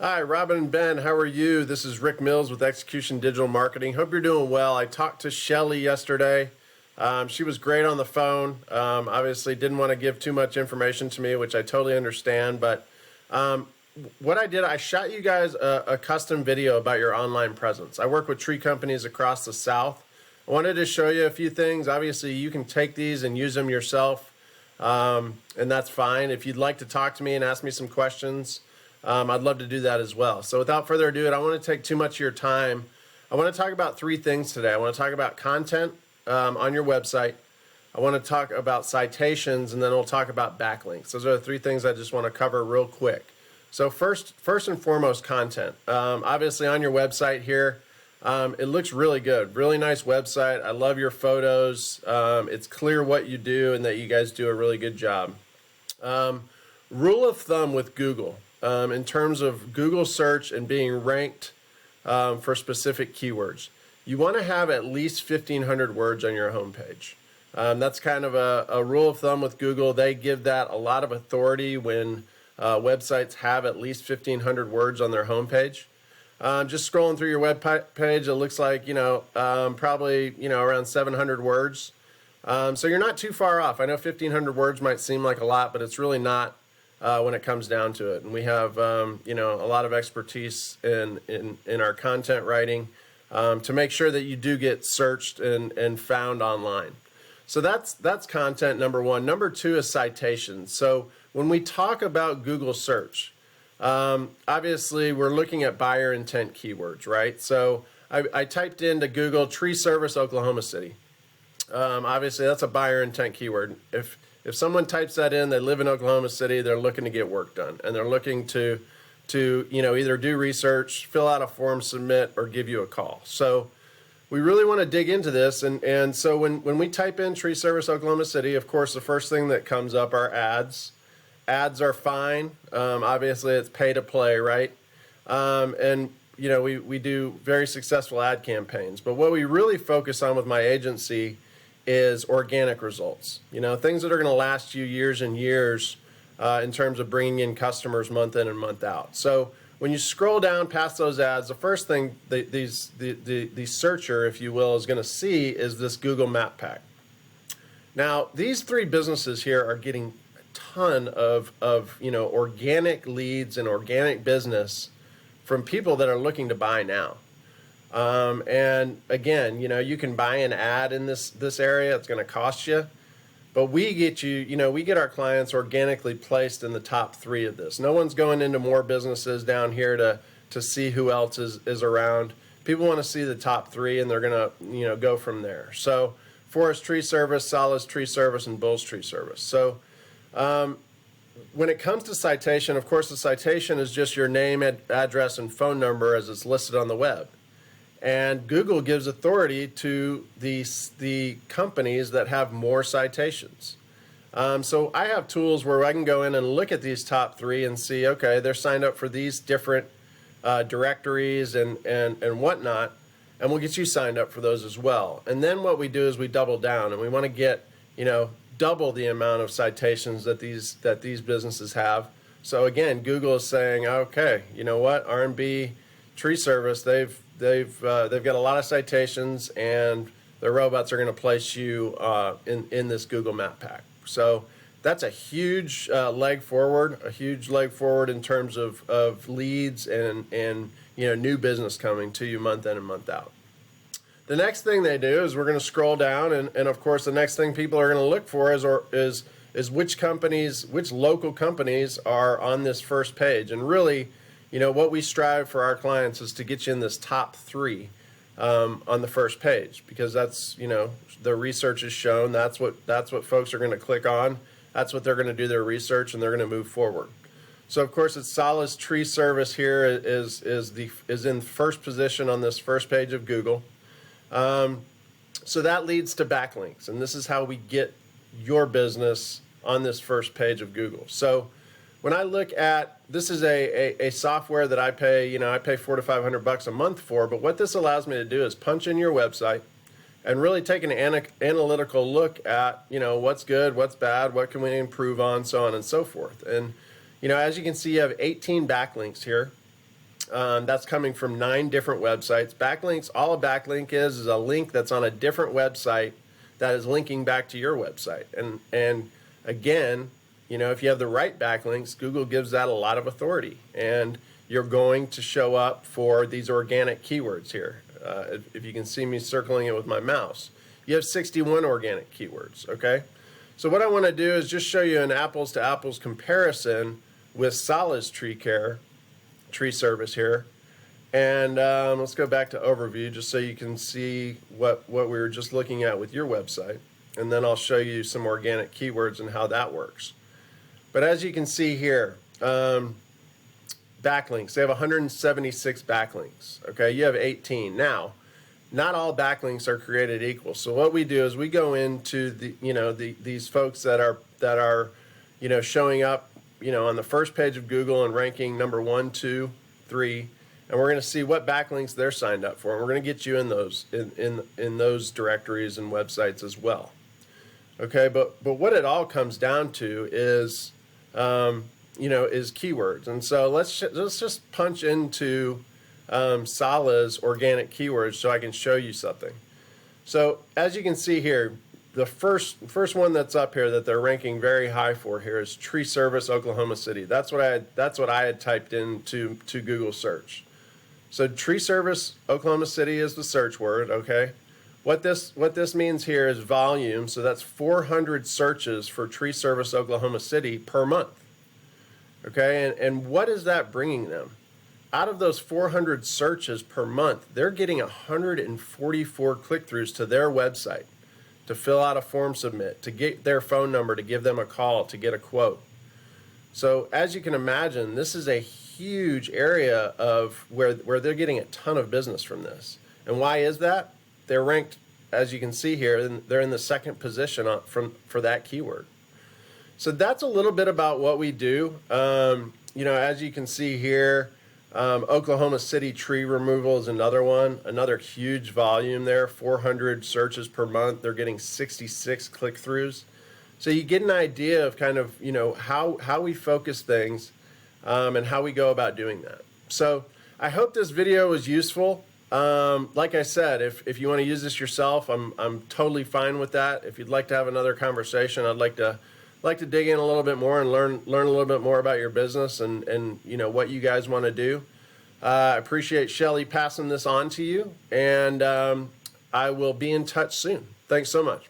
Hi, Robin and Ben. How are you? This is Rick Mills with Execution Digital Marketing. Hope you're doing well. I talked to Shelly yesterday. She was great on the phone. Obviously, didn't want to give too much information to me, which I totally understand. But what I did, I shot you guys a custom video about your online presence. I work with tree companies across the South. I wanted to show you a few things. Obviously, you can take these and use them yourself, and that's fine. If you'd like to talk to me and ask me some questions, I'd love to do that as well. So without further ado, I don't want to take too much of your time. I want to talk about three things today. I want to talk about content on your website. I want to talk about citations, and then we'll talk about backlinks. Those are the three things I just want to cover real quick. So first and foremost, content. Obviously on your website here, it looks really good. Really nice website. I love your photos. It's clear what you do and that you guys do a really good job. Rule of thumb with Google. In terms of Google search and being ranked for specific keywords. You want to have at least 1,500 words on your homepage. That's kind of a rule of thumb with Google. They give that a lot of authority when websites have at least 1,500 words on their homepage. Just scrolling through your web page, it looks like, probably, around 700 words. So you're not too far off. I know 1,500 words might seem like a lot, but it's really not. When it comes down to it. And we have, a lot of expertise in our content writing to make sure that you do get searched and found online. So that's content number one. Number two is citations. So when we talk about Google search, obviously we're looking at buyer intent keywords, right? So I typed into Google tree service Oklahoma City. Obviously that's a buyer intent keyword. If someone types that in, they live in Oklahoma City, they're looking to get work done, and they're looking to either do research, fill out a form, submit, or give you a call. So we really want to dig into this, and so when we type in tree service Oklahoma City, of course, the first thing that comes up are ads. Ads are fine. Obviously, it's pay to play, right? And we do very successful ad campaigns. But what we really focus on with my agency is organic results. Things that are going to last you years and years in terms of bringing in customers month in and month out. So when you scroll down past those ads, the first thing the searcher, if you will, is going to see is this Google Map Pack. Now, these three businesses here are getting a ton of organic leads and organic business from people that are looking to buy now. And again, you can buy an ad in this area. It's going to cost you, but we get we get our clients organically placed in the top three of this. No one's going into more businesses down here to see who else is around. People want to see the top three, and they're going to, go from there. So Forest Tree Service, Solace Tree Service, and Bulls Tree Service. So, when it comes to citation, of course, the citation is just your name, address, and phone number as it's listed on the web. And Google gives authority to the companies that have more citations. So I have tools where I can go in and look at these top three and see, okay, they're signed up for these different directories and whatnot, and we'll get you signed up for those as well. And then what we do is we double down, and we want to get double the amount of citations that these businesses have. So again, Google is saying, okay, you know what, R&B Tree Service, they've got a lot of citations, and their robots are going to place you in this Google Map Pack. So that's a huge leg forward in terms of leads and new business coming to you month in and month out. The next thing they do is we're going to scroll down, and of course the next thing people are going to look for is which local companies are on this first page. And really, what we strive for our clients is to get you in this top three on the first page, because that's, the research has shown that's what folks are going to click on. That's what they're going to do their research, and they're going to move forward. So of course, it's Solace Tree Service here is in first position on this first page of Google. So that leads to backlinks, and this is how we get your business on this first page of Google. So when I look at, this is a software that I pay, I pay $400 to $500 a month for, but what this allows me to do is punch in your website and really take an analytical look at, what's good, what's bad, what can we improve on, so on and so forth. And, as you can see, you have 18 backlinks here. That's coming from 9 different websites. Backlinks, all a backlink is a link that's on a different website that is linking back to your website. And again, you know, if you have the right backlinks, Google gives that a lot of authority, and you're going to show up for these organic keywords here. If you can see me circling it with my mouse, you have 61 organic keywords, okay? So what I want to do is just show you an apples to apples comparison with Salah's tree care, tree service here. And let's go back to overview just so you can see what we were just looking at with your website. And then I'll show you some organic keywords and how that works. But as you can see here, backlinks, they have 176 backlinks. Okay, you have 18. Now, not all backlinks are created equal. So what we do is we go into these folks that are showing up on the first page of Google and ranking number 1, 2, 3, and we're going to see what backlinks they're signed up for, and we're going to get you in those in those directories and websites as well. Okay, but what it all comes down to is is keywords. And so let's just punch into Salah's organic keywords so I can show you something. So as you can see here, the first one that's up here that they're ranking very high for here is tree service Oklahoma City. That's what I had typed into Google search. So tree service Oklahoma City is the search word, okay? What this means here is volume, so that's 400 searches for tree service Oklahoma City per month. Okay, and what is that bringing them? Out of those 400 searches per month, they're getting 144 click-throughs to their website to fill out a form submit, to get their phone number, to give them a call, to get a quote. So as you can imagine, this is a huge area of where they're getting a ton of business from this. And why is that? They're ranked, as you can see here, they're in the second position for that keyword. So that's a little bit about what we do. As you can see here, Oklahoma City tree removal is another huge volume there, 400 searches per month. They're getting 66 click-throughs. So you get an idea of kind of, how we focus things and how we go about doing that. So I hope this video was useful. Like I said, if you want to use this yourself, I'm totally fine with that. If you'd like to have another conversation, I'd like to dig in a little bit more and learn a little bit more about your business and what you guys want to do. I appreciate Shelly passing this on to you, and I will be in touch soon. Thanks so much.